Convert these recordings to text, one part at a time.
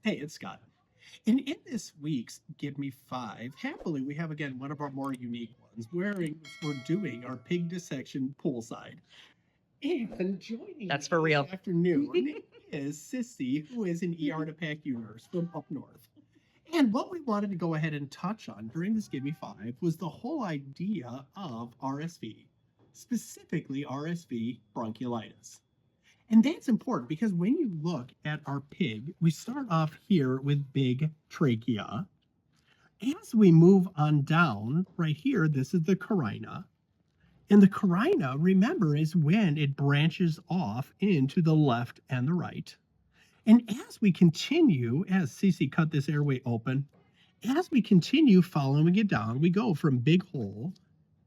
Hey, it's Scott. And in this week's Give Me Five, happily, we have again one of our more unique ones, wherein we're doing our pig dissection poolside. And joining That's me for real. this afternoon is Sissy, who is an ER to PACU nurse from up north. And what we wanted to go ahead and touch on during this Give Me Five was the whole idea of RSV, specifically RSV bronchiolitis. And that's important because when you look at our pig, we start off here with big trachea. As we move on down, right here, this is the carina. And the carina, remember, is when it branches off into the left and the right. And as we continue, as Cece cut this airway open, as we continue following it down, we go from big hole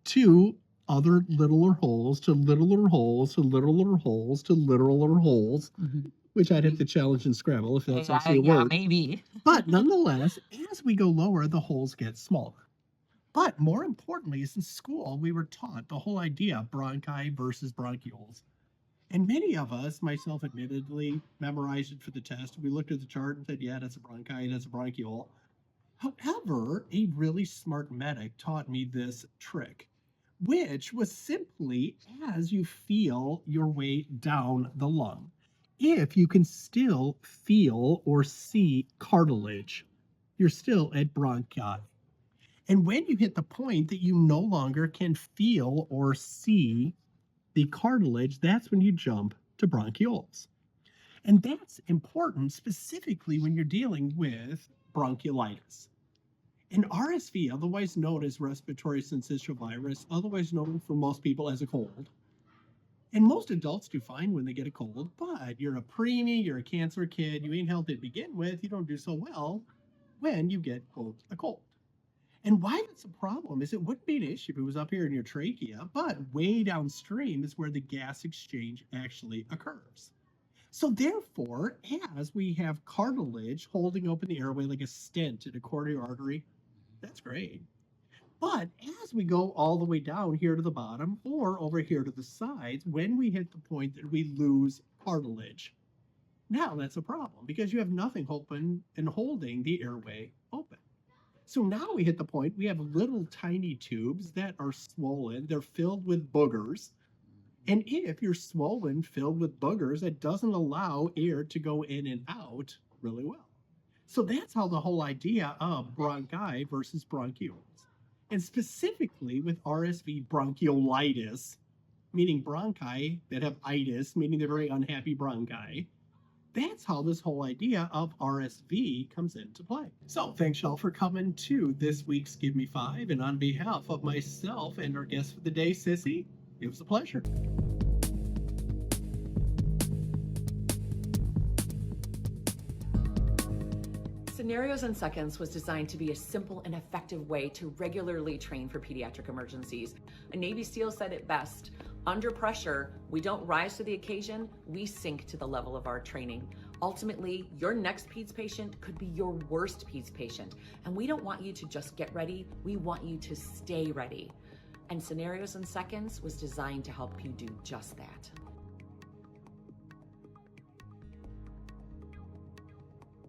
to other littler holes to littler holes to littler holes to littler holes, which I'd have to challenge in Scrabble if that's actually a word. Maybe. But nonetheless, as we go lower, the holes get smaller. But more importantly, is in school, we were taught the whole idea of bronchi versus bronchioles. And many of us, myself admittedly, memorized it for the test. We looked at the chart and said, yeah, that's a bronchi, that's a bronchiole. However, a really smart medic taught me this trick, which was simply as you feel your way down the lung. If you can still feel or see cartilage, you're still at bronchi. And when you hit the point that you no longer can feel or see the cartilage, that's when you jump to bronchioles. And that's important specifically when you're dealing with bronchiolitis. And RSV, otherwise known as respiratory syncytial virus, otherwise known for most people as a cold. And most adults do fine when they get a cold, but you're a preemie, you're a cancer kid, you ain't healthy to begin with, you don't do so well when you get, quote, a cold. And why that's a problem is it wouldn't be an issue if it was up here in your trachea, but way downstream is where the gas exchange actually occurs. So therefore, as we have cartilage holding open the airway like a stent in a coronary artery, that's great. But as we go all the way down here to the bottom or over here to the sides, when we hit the point that we lose cartilage, now that's a problem because you have nothing open and holding the airway open. So now we hit the point, we have little tiny tubes that are swollen, they're filled with boogers. And if you're swollen, filled with boogers, it doesn't allow air to go in and out really well. So that's how the whole idea of bronchi versus bronchioles. And specifically with RSV bronchiolitis, meaning bronchi that have itis, meaning they're very unhappy bronchi, that's how this whole idea of RSV comes into play. So thanks y'all for coming to this week's Give Me Five. And on behalf of myself and our guest for the day, Sissy, it was a pleasure. Scenarios in Seconds was designed to be a simple and effective way to regularly train for pediatric emergencies. A Navy SEAL said it best: under pressure, we don't rise to the occasion, we sink to the level of our training. Ultimately, your next PEDS patient could be your worst PEDS patient, and we don't want you to just get ready, we want you to stay ready. And Scenarios in Seconds was designed to help you do just that.